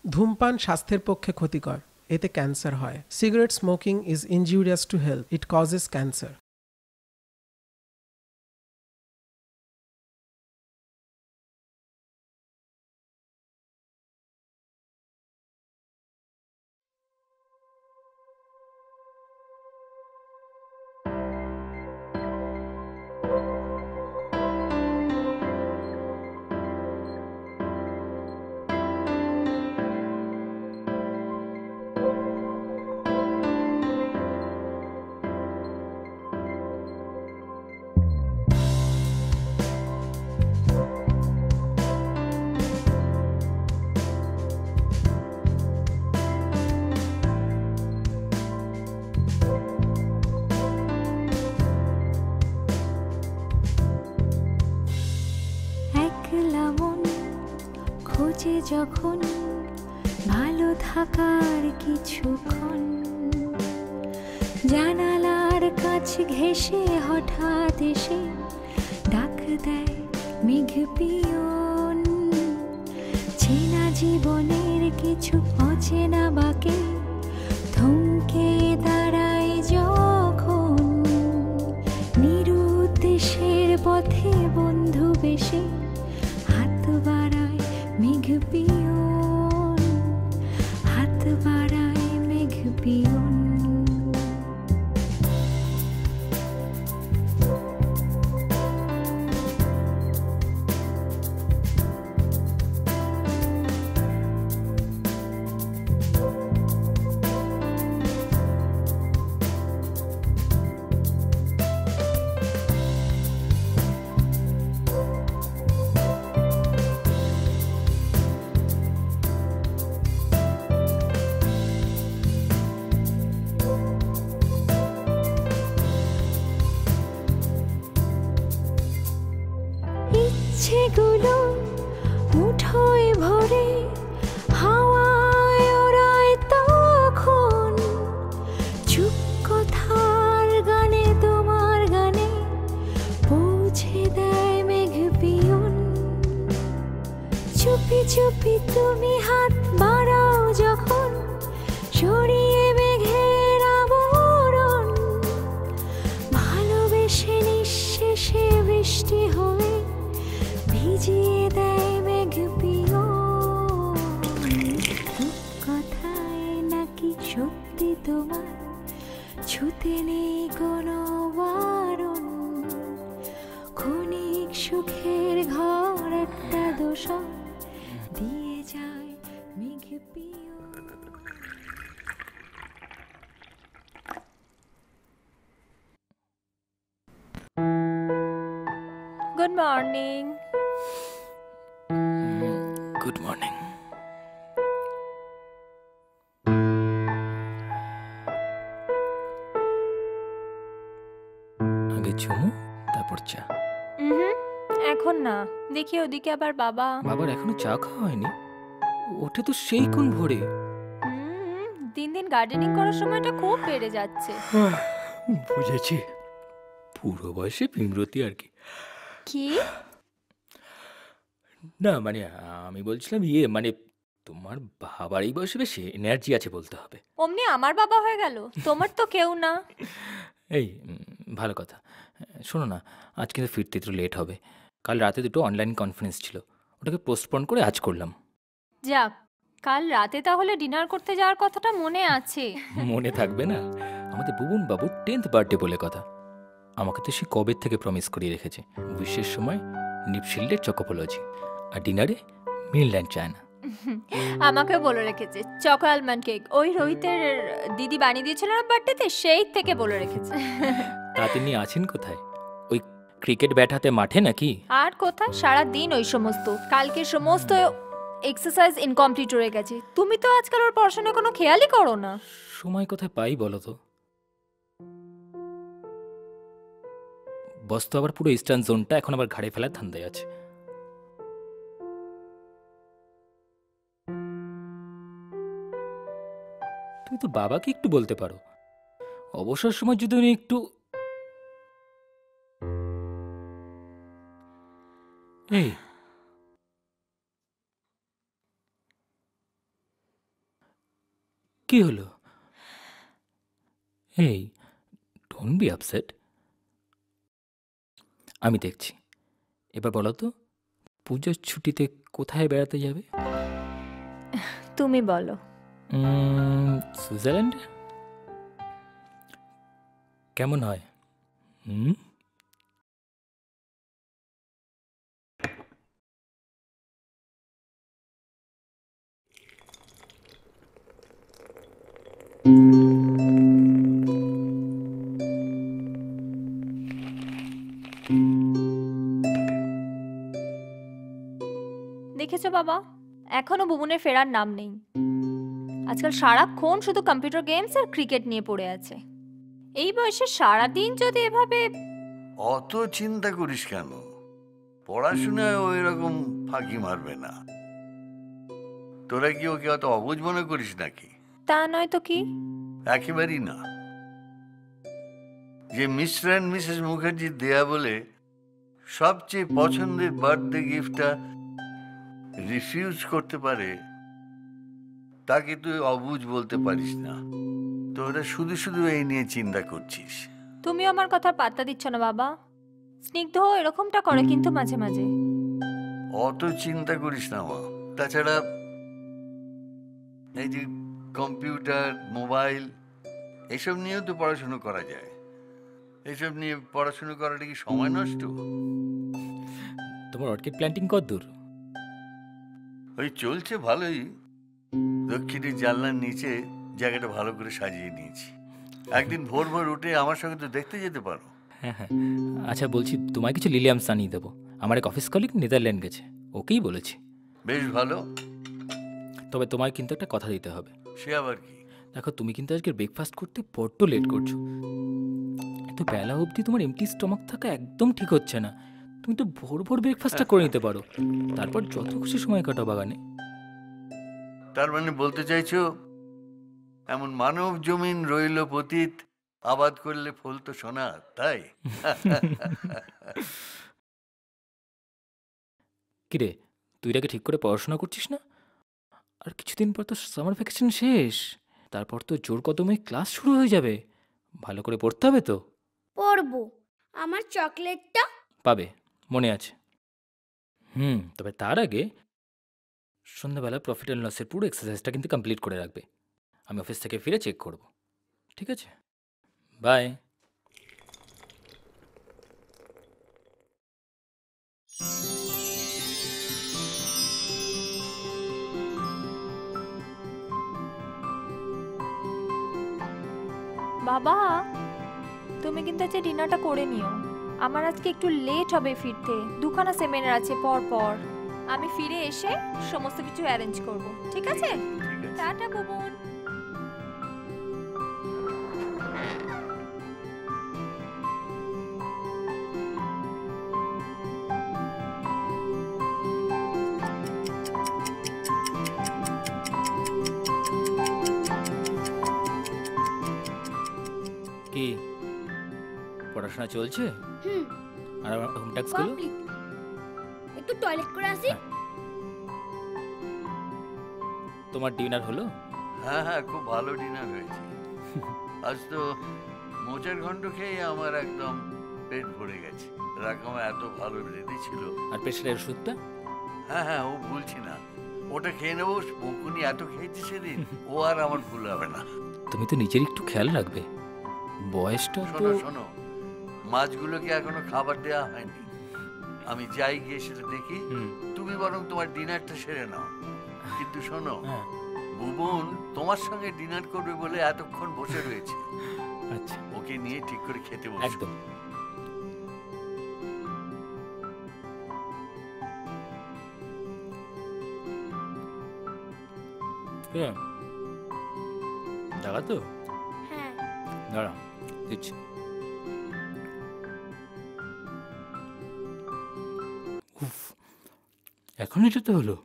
ধূমপান স্বাস্থ্যের পক্ষে ক্ষতিকর, এতে ক্যান্সার হয়। Cigarette smoking is injurious to health, it causes cancer. খোঁজে যখন ভালো থাকার কিছুক্ষণ, জানালার কাছ ঘেঁষে হঠাৎ এসে ডাক দেয় মেঘ পিয়ন। চেনা জীবনের কিছু অচেনা বাকে থমকে দাঁড়ায় যখন, নিরুদ্দেশের পথে বন্ধু বেশে হাত বাড়ায় মেঘ পিয়ন, হাত বাড়ায় মেঘ পিয়ন। ইচ্ছেগুলো মুঠোয় ভরে হাওয়ায় ওড়ায় তখন, চুপ কথার গানে তোমার গানে পৌঁছে দেয় মেঘ পিয়ন। চুপি চুপি তুমি হাত বাড়াও যখন, সরিয়ে মেঘের আবরণ, ভালোবেসে নিঃশেষে বৃষ্টি হয়ে ভিজিয়ে দেয় মেঘ পিয়ন। কথায় নাকি সত্যি তোমার ছুতে নেই কোনো বারণ, ক্ষণিক সুখের ঘর একটা দোষর দিয়ে যায় মেঘ peon. Good morning. Good morning. আগে চুমু তারপর চা। এখন না, দেখি ওদিকে আবার বাবার এখনো চা খাওয়া হয়নি? ওঠে তো সেই কোন ভোরে। দিন দিন গার্ডেনিং করার সময়টা খুব বেড়ে যাচ্ছে। বুঝেছি, পুরো বয়সে বিমরতি আর কি। কি? না মানে আমি বলছিলাম মানে তোমার বাবার এই বয়সে বেশি এনার্জি আছে বলতে হবে। অমনি আমার বাবা হয়ে গেল, তোমার তো কেউ না। এই ভালো কথা। শোনো না, আজ কিন্তু ফিরতে একটু লেট হবে। কাল রাতে দুটো অনলাইন কনফারেন্স ছিল, ওটাকে পোস্টপোন করে আজ করলাম। যাক, কাল রাতে তাহলে ডিনার করতে যাওয়ার কথাটা মনে আছে। মনে থাকবে না? আমাদের বুবুন বাবু 10th বার্থডে বলে কথা। আমাকে তো সে কবে থেকে প্রমিস করিয়ে রেখেছে, উইশের সময় নিপশিল্ডের চকোপোলজি আর ডিনারে মিনল্যান্ড চায়না। আমাকে বলে রেখেছে চকো আলমন্ড কেক, ওই রোহিতের দিদি বানিয়ে দিয়েছিল না বার্থডেতে, সেই থেকে বলে রেখেছে। তা তিনি আছেন কোথায়? ওই ক্রিকেট ব্যাট হাতে মাঠে নাকি? আর কোথায়, সারা দিন ওই সমস্ত। কালকে সমস্ত এক্সারসাইজ ইনকমপ্লিট রয়ে গেছে। তুমি তো আজকাল ওর পড়াশোনা কোনো খেয়ালই করো না। সময় কোথায় পাই বলো তো? বস তো আবার পুরো ইস্টার্ন জোনটা এখন আবার ঘাড়ে ফেলার ধান্দায় আছে। তুমি তো বাবাকে একটু বলতে পারো, অবসর সময় যদি উনি একটু এই কি হলো? এই, ডোন্ট বি আপসেট, আমি দেখছি। এবার বলো তো, পুজোর ছুটিতে কোথায় বেড়াতে যাবে? তুমি বলো। সুইজারল্যান্ডে? কেমন হয়? হুম। দেখেছো বাবা, এখনো বুবুনের ফেরার নাম নেই। আজকাল সারাক্ষণ শুধু কম্পিউটার গেমস আর ক্রিকেট নিয়ে পড়ে আছে। এই বয়সে সারাদিন যদি এভাবে... অত চিন্তা করিস কেন? পড়াশোনায় ওই রকম ফাঁকি মারবে না। তোরা কি ওকে অত অবুঝ মনে করিস নাকি? তা নয় তো কি? একেবারেই না। যে মিস্টার অ্যান্ড মিসেস মুখার্জির দেয়া বলে সবচেয়ে পছন্দের বার্থডে গিফটটা রিফিউজ করতে পারে, তাকে তুই অবুঝ বলতে পারিস না। তোরা শুধু শুধু এই নিয়ে চিন্তা করছিস। তুমি আমার কথা পাত্তা দিচ্ছ না বাবা। স্নিগ্ধ এরকমটা করে কিন্তু মাঝে মাঝে। অত চিন্তা করিস না মা। তাছাড়া এই যে কম্পিউটার, মোবাইল, এসব নিয়েও তো পড়াশুনো করা যায়। এসব নিয়ে পড়াশুনো করাটা কি সময় নষ্ট? তোমার অর্কিড প্ল্যান্টিং কতদূর? ওই চলছে ভালোই। দক্ষিণের জানলার নিচে জায়গাটা ভালো করে সাজিয়ে নিয়েছি। একদিন ভোর ভোর উঠে আমার সঙ্গে তো দেখতে যেতে পারো। হ্যাঁ হ্যাঁ। আচ্ছা বলছি, তোমায় কিছু লিলিয়ামস আনিয়ে দেবো। আমার এক অফিস কলিগ নেদারল্যান্ড গেছে, ওকেই বলেছি। বেশ ভালো। তবে তোমায় কিন্তু একটা কথা দিতে হবে। সে আবার কি? দেখো, তুমি কিন্তু আজকে ব্রেকফাস্ট করতে বড্ড লেট করছো। এত বেলা অবধি তোমার এমটি স্টমাক থাকা একদম ঠিক হচ্ছে না। তুমি তো ভোর ভোর ব্রেকফাস্টটা করে নিতে পারো, তারপর যত খুশি সময় কাটাও বাগানে। তার মানে বলতে চাইছো এমন মানব জমিন রইল পতিত, আবাদ করলে ফুল তো সোনা, তাই? কিরে, তুই আগে ঠিক করে পড়াশোনা করছিস না? আর কিছুদিন পর তো সামার ভ্যাকেশন শেষ, তারপর তো জোর কদমে ক্লাস শুরু হয়ে যাবে। ভালো করে পড়তে হবে তো। পড়বো। আমার চকলেটটা পাবে, মনে আছে। তবে তার আগে সন্ধ্যাবেলা প্রফিট অ্যান্ড লসের পুরো এক্সারসাইজটা কিন্তু কমপ্লিট করে রাখবে। আমি অফিস থেকে ফিরে চেক করব, ঠিক আছে? বাই। বাবা, তুমি কিন্তু আজকে ডিনারটা করে নিও। আমার আজকে একটু লেট হবে ফিরতে, দুখানা সেমিনার আছে পর পর। আমি ফিরে এসে সমস্ত কিছু অ্যারেঞ্জ করব, ঠিক আছে? ঠিক আছে। টাটা বুবুন। কি পড়াশোনা চলছে? হুম আর আমার হোম ট্যাক্সগুলো? কমপ্লিট। একটু টয়লেট করে আসি। তোমার ডিনার হলো? হ্যাঁ হ্যাঁ, খুব ভালো ডিনার হয়েছে। আজ তো মোচার ঘন্ট খেয়ে আমার একদম পেট ভরে গেছে। রাকমা এত ভালো রেঁধেছিল। আর প্রেশারের ওষুধটা? হ্যাঁ হ্যাঁ, ও ভুলছি না। ওটা খেয়ে নেবো। বকুনি এত খেয়েছি সেদিন, ও আর আমার ভুল হবে না। তুমি তো নিজের একটু খেয়াল রাখবে, বয়সটা তো। শোনো শোনো, মাছগুলোকে এখনো খাবার দেওয়া হয়নি। আমি যাই গিয়ে সেটা দেখি। তুমি বরং তোমার ডিনারটা সেরে নাও। কিন্তু শোনো, হ্যাঁ, বুবুন তোমার সঙ্গে ডিনার করবে বলে এতক্ষণ বসে রয়েছে। আচ্ছা, ওকে নিয়ে ঠিক করে খেতে বসো। একদম। দাঁড়া তো, হ্যাঁ দাঁড়া দিচ্ছি। উফ, এখনই যেতে হলো?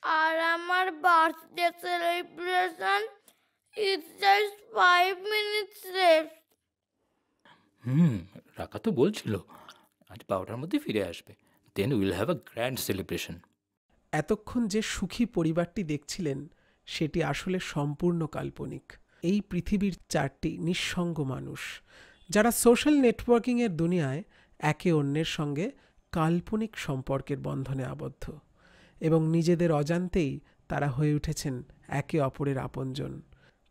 আর আমার birthday celebration is just 5 minutes left. রাকা তো বলছিল আজ 12টার মধ্যে ফিরে আসবে। Then will have a grand celebration. এতক্ষণ যে সুখী পরিবারটি দেখছিলেন সেটি আসলে সম্পূর্ণ কাল্পনিক। এই পৃথিবীর 4টি নিঃসঙ্গ মানুষ যারা সোশ্যাল নেটওয়ার্কিংয়ের দুনিয়ায় একে অন্যের সঙ্গে কাল্পনিক সম্পর্কের বন্ধনে আবদ্ধ এবং নিজেদের অজান্তেই তারা হয়ে উঠেছেন একে অপরের আপনজন।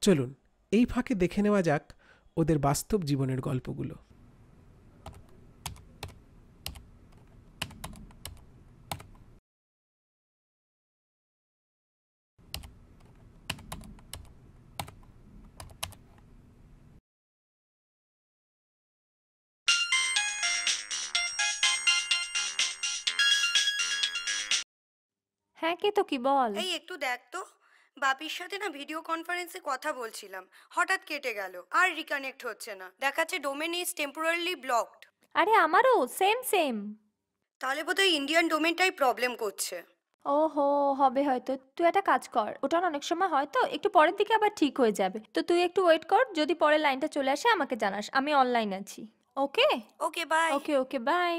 চলুন এই ফাঁকে দেখে নেওয়া যাক ওদের বাস্তব জীবনের গল্পগুলো। হ্যাঁ, কে তো কি বল। এই একটু দেখ তো, বাপির সাথে না ভিডিও কনফারেন্সে কথা বলছিলাম, হঠাৎ কেটে গেল, আর রিকানেক্ট হচ্ছে না, দেখাচ্ছে ডোমেন ইজ টেম্পোরারিলি ব্লকড। আরে আমারও সেম সেম। তাহলে বোধহয় ইন্ডিয়ান ডোমেনটাই প্রবলেম করছে। ওহো, হবে হয়তো। তুই একটা কাজ কর, ওটা না অনেক সময় হয়তো একটু পরের দিকে আবার ঠিক হয়ে যাবে। তো তুই একটু ওয়েট কর, যদি পরের লাইনটা চলে আসে আমাকে জানাস, আমি অনলাইন আছি। Okay okay bye. Okay okay bye.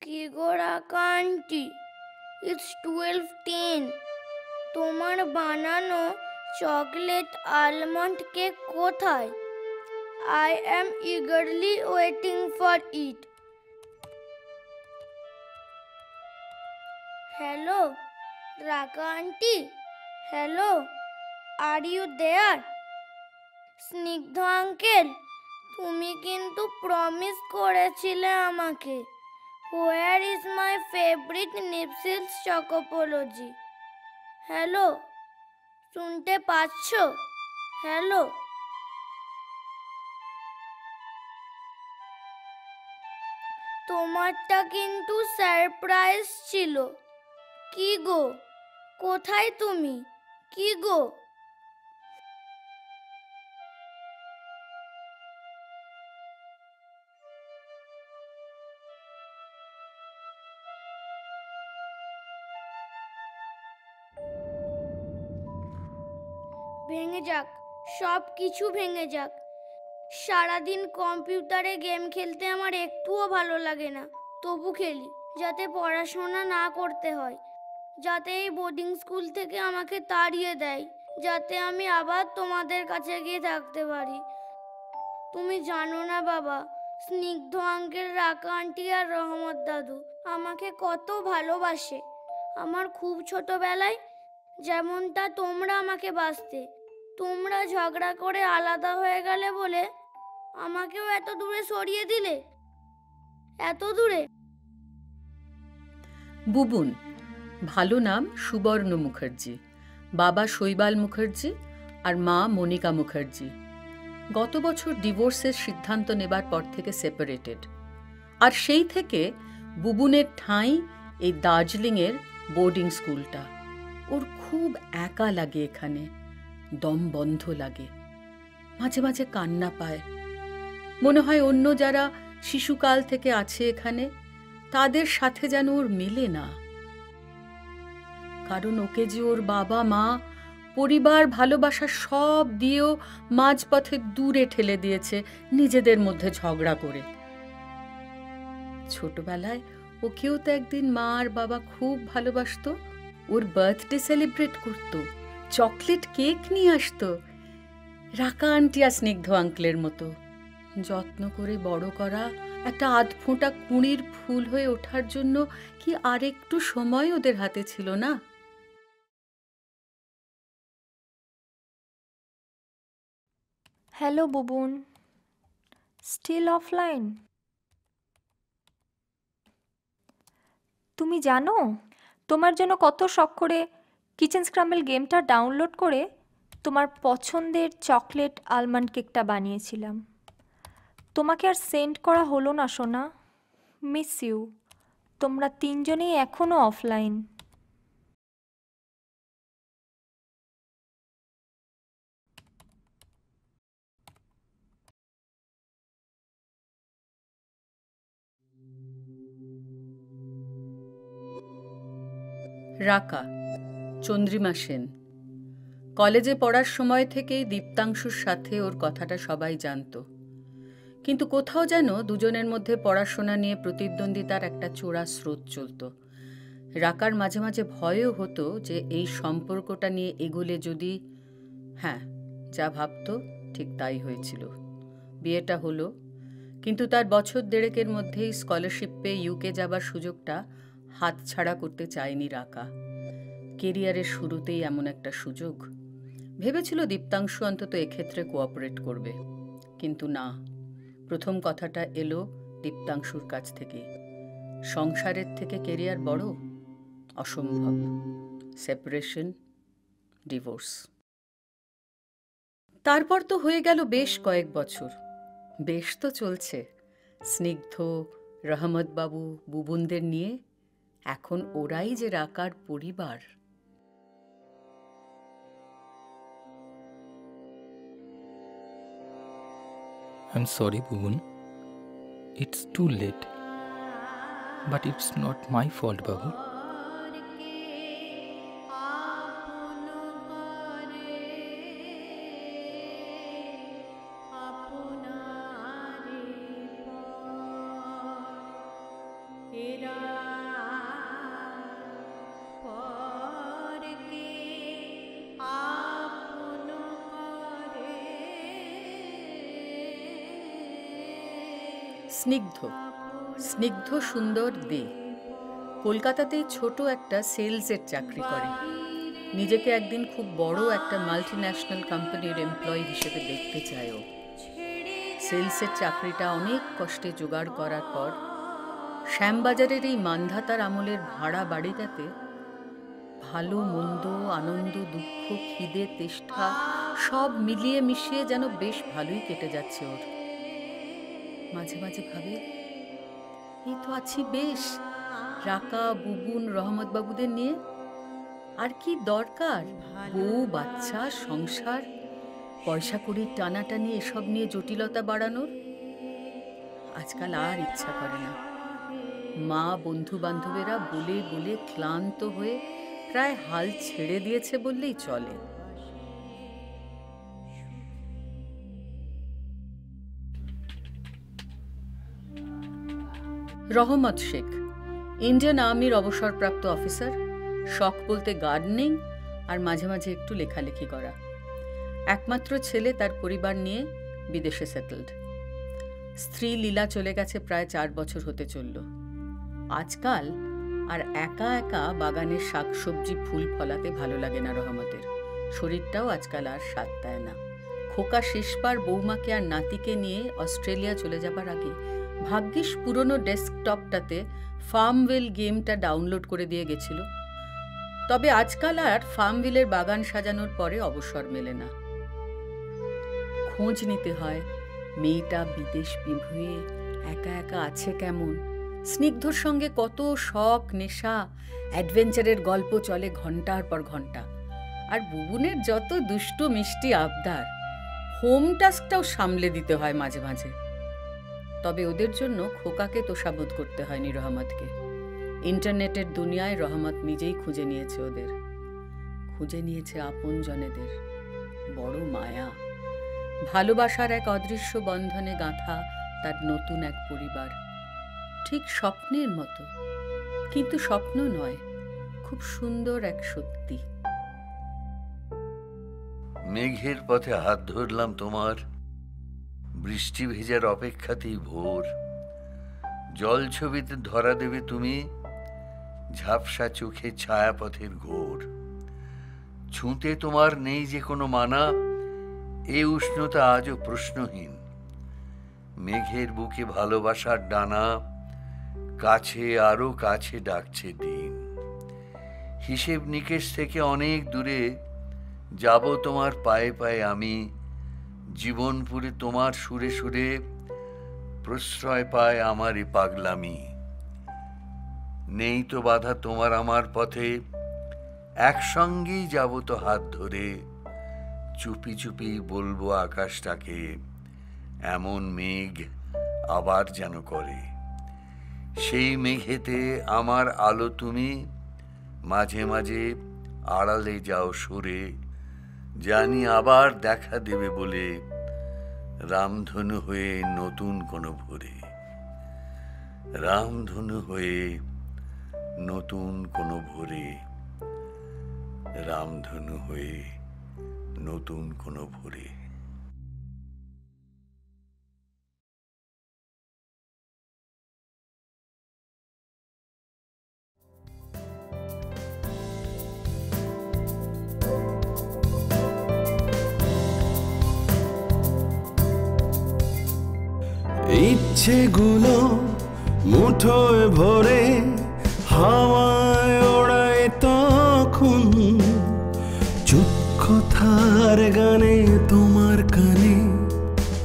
কি গো রাকা আন্টি, ইটস 12:10। তোমার বানানো চকলেট আলমন্ড কেক কোথায়? I am eagerly waiting for it. Hello Raka aunty, hello, are you there? Snigdha uncle, তুমি কিন্তু প্রমিস করেছিলে আমাকে। হোয়ার ইজ মাই ফেভারিট নিপসিলস চকোপোলজি? হ্যালো, শুনতে পাচ্ছ? হ্যালো, তোমারটা কিন্তু সারপ্রাইজ ছিল। কি গো, কোথায় তুমি? কি গো? ভেঙে যাক, সব কিছু ভেঙে যাক। সারাদিন কম্পিউটারে গেম খেলতে আমার একটুও ভালো লাগে না, তবু খেলি যাতে পড়াশোনা না করতে হয়, যাতে এই বোর্ডিং স্কুল থেকে আমাকে তাড়িয়ে দেয়, যাতে আমি আবার তোমাদের কাছে গিয়ে থাকতে পারি। তুমি জানো না বাবা, স্নিগ্ধ আঙ্কেল, রাকা আন্টি আর রহমত দাদু আমাকে কত ভালোবাসে। আমার খুব ছোটবেলায় যেমনটা তোমরা আমাকে বাসতে, তোমরা ঝগড়া করে আলাদা হয়ে গেলে বলে আমাকেও এত দূরে সরিয়ে দিলে, এত দূরে। বুবুন, ভালো নাম সুবর্ণ মুখার্জি, বাবা শৈবাল মুখার্জি আর মা মনিকা মুখার্জি। গত বছর ডিভোর্সের সিদ্ধান্ত নেবার পর থেকে সেপারেটেড, আর সেই থেকে বুবুনের ঠাঁই এই দার্জিলিংয়ের বোর্ডিং স্কুলটা। ওর খুব একা লাগে এখানে, দম বন্ধ লাগে, মাঝে মাঝে কান্না পায়। মনে হয় অন্য যারা শিশুকাল থেকে আছে এখানে তাদের সাথে যেন ওর মেলে না। কারণ ওকে যে ওর বাবা মা পরিবার ভালোবাসা সব দিয়েও মাঝপথে দূরে ঠেলে দিয়েছে নিজেদের মধ্যে ঝগড়া করে। ছোটবেলায় ওকেও তো একদিন মা আর বাবা খুব ভালোবাসতো, ওর বার্থডে সেলিব্রেট করত, চকলেট কেক নিয়ে আসতো, রাকা আন্টি আর স্নিগ্ধ আঙ্কেলের মতো। যত্ন করে বড় করা একটা আধফোঁটা কুঁড়ির ফুল হয়ে ওঠার জন্য কি আরেকটু সময় ওদের হাতে ছিল না? Hello Bubun, still offline? তুমি জানো তোমার জন্য কত শখ করে কিচেন স্ক্রাম্বল গেমটা ডাউনলোড করে তোমার পছন্দের চকলেট আলমন্ড কেকটা বানিয়েছিলাম। তোমাকে আর সেন্ড করা হলো না সোনা, মিস ইউ। তোমরা তিনজনেই এখনও অফলাইন। রাকা, চন্দ্রিমা সেন। কলেজে পড়ার সময় থেকেই দীপ্তাংশুর সাথে ওর কথাটা সবাই জানত, কিন্তু কোথাও যেন দুজনের মধ্যে পড়াশোনা নিয়ে প্রতিদ্বন্দ্বিতার একটা চোরা স্রোত চলত। রাকার মাঝে মাঝে ভয়ও হতো যে এই সম্পর্কটা নিয়ে এগোলে যদি, হ্যাঁ, যা ভাবত ঠিক তাই হয়েছিল। বিয়েটা হলো, কিন্তু তার বছর দেড়েকের মধ্যেই স্কলারশিপ পেয়ে ইউকে যাবার সুযোগটা হাতছাড়া করতে চায়নি রাকা। কেরিয়ারের শুরুতেই এমন একটা সুযোগ, ভেবেছিল দীপ্তাংশু অন্তত এক্ষেত্রে কোঅপারেট করবে, কিন্তু না। প্রথম কথাটা এলো দীপ্তাংশুর কাছ থেকে, সংসারের থেকে কেরিয়ার বড়, অসম্ভব। Separation, divorce. তারপর তো হয়ে গেল বেশ কয়েক বছর। বেশ তো চলছে, স্নিগ্ধ, রহমত বাবু, বুবুনদের নিয়ে। এখন ওরাই যে রাকার পরিবার। I'm sorry, Bubun. It's too late. But it's not my fault, Babu. স্নিগ্ধ, স্নিগ্ধ সুন্দর দে কলকাতাতেই ছোট একটা সেলসের চাকরি করে। নিজেকে একদিন খুব বড় একটা মাল্টিন্যাশনাল কোম্পানির এমপ্লয়ি হিসেবে দেখতে চায় ও। সেলসের চাকরিটা অনেক কষ্টে জোগাড় করার পর শ্যামবাজারের এই মান্ধাতার আমলের ভাড়া বাড়িটাতে ভালো মন্দ, আনন্দ, দুঃখ, খিদে, তেষ্টা সব মিলিয়ে মিশিয়ে যেন বেশ ভালোই কেটে যাচ্ছে ওর। মাঝে মাঝে ভাবে, এই তো আছি বেশ রাকা, বুবুন, রহমত বাবুদের নিয়ে। আর কি দরকার বউ, বাচ্চা, সংসার, পয়সা কড়ির টানাটানি, এসব নিয়ে জটিলতা বাড়ানোর। আজকাল আর ইচ্ছা করে না। মা, বন্ধু বান্ধবেরা বলে বলে ক্লান্ত হয়ে প্রায় হাল ছেড়ে দিয়েছে বললেই চলে। রহমত শেখ ইন্ডিয়ান আর্মির অবসরপ্রাপ্ত অফিসার। শখ বলতে গার্ডেনিং আর মাঝে মাঝে একটু লেখালেখি করা। একমাত্র ছেলে, তার পরিবার নিয়ে বিদেশে সেটেলড। স্ত্রী লীলা চলে গেছে প্রায় 4 বছর হতে চলল। আজকাল আর একা একা বাগানের শাকসবজি ফুল ফলাতে ভালো লাগে না রহমতের। শরীরটাও আজকাল আর সাথ দেয় না। খোকা শেষবার বৌমাকে আর নাতিকে নিয়ে অস্ট্রেলিয়া চলে যাবার আগে ভাগ্যিস পুরনো ডেস্কটপটাতে ফার্মওয়েল গেমটা ডাউনলোড করে দিয়ে গেছিল। তবে আজকাল আর ফার্মওয়েলের বাগান সাজানোর পরে অবসর মেলে না। খোঁজ নিতে হয় মেয়েটা বিদেশ বিভুঁয়ে একা একা আছে কেমন। স্নিগ্ধর সঙ্গে কত শখ, নেশা, অ্যাডভেঞ্চারের গল্প চলে ঘন্টার পর ঘন্টা। আর বুবুনের যত দুষ্টু মিষ্টি আবদার, হোম টাস্কটাও সামলে দিতে হয় মাঝে মাঝে। তবে ওদের জন্য খোকাকে তোষাবোধ করতে হয়নি রহমতকে। ইন্টারনেটের দুনিয়ায় রহমত নিজেই খুঁজে নিয়েছে ওদের, খুঁজে নিয়েছে আপন জনেদের। বড় মায়া, ভালোবাসার এক অদৃশ্য বন্ধনে গাঁথা তার নতুন এক পরিবার। ঠিক স্বপ্নের মতো, কিন্তু স্বপ্ন নয়, খুব সুন্দর এক সত্যি। মেঘের পথে হাত ধরলাম তোমার, বৃষ্টি ভেজার অপেক্ষাতেই ভোর। জল ছবিতে ধরা দেবে তুমি, ঝাপসা চোখে ছায়াপথের ঘোর। ছুঁতে তোমার নেই যে কোনো মানা, এ উষ্ণতা আজও প্রশ্নহীন। মেঘের বুকে ভালোবাসার ডানা, কাছে আরো কাছে ডাকছে দিন। হিসেব নিকেশ থেকে অনেক দূরে যাব তোমার পায়ে পায়ে আমি। জীবনপুরে তোমার সুরে সুরে প্রশ্রয় পায় আমার এ পাগলামি। নেই তো বাধা তোমার আমার পথে, একসঙ্গেই যাব তো হাত ধরে। চুপি চুপি বলবো আকাশটাকে, এমন মেঘ আবার যেন করে। সেই মেঘেতে আমার আলো তুমি, মাঝে মাঝে আড়ালে যাও সরে। জানি আবার দেখা দেবে বলে, রামধনু হয়ে নতুন কোনো ভোরে, রামধনু হয়ে নতুন কোনো ভোরে, রামধনু হয়ে নতুন কোনো ভোরে। ইচ্ছেগুলো মুঠোয় ভরে হাওয়ায় ওড়ায় তখন, চুপ কথার গানে তোমার কানে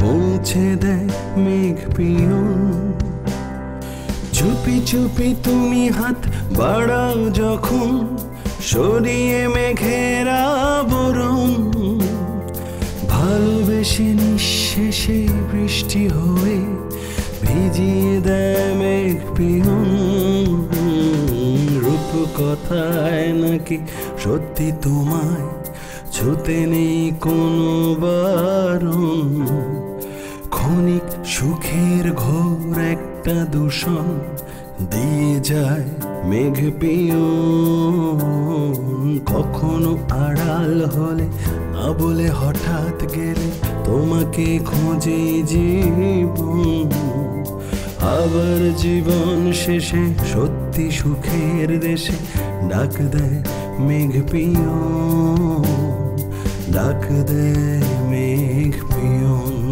পৌঁছে দেয় মেঘ পিয়ন। চুপি চুপি তুমি হাত বাড়াও যখন, সরিয়ে মেঘের আবরণ, ভালোবেসে নিঃশেষে বৃষ্টি হয়ে ভিজিয়ে দেয় মেঘ পিয়ন। রূপ কথায় নাকি সত্যি তোমায় ছুতে নেই কোনো বারণ, ক্ষণিক সুখের ঘোর একটা দূষণ দিয়ে যায় মেঘ পিয়ন। কখনো আড়াল হলে না বলে হঠাৎ গেলে তোমাকে খোঁজে জীবন, আবার জীবন শেষে সত্যি সুখের দেশে ডাক দেয় মেঘ পিয়ন, ডাক দেয় মেঘ পিয়ন।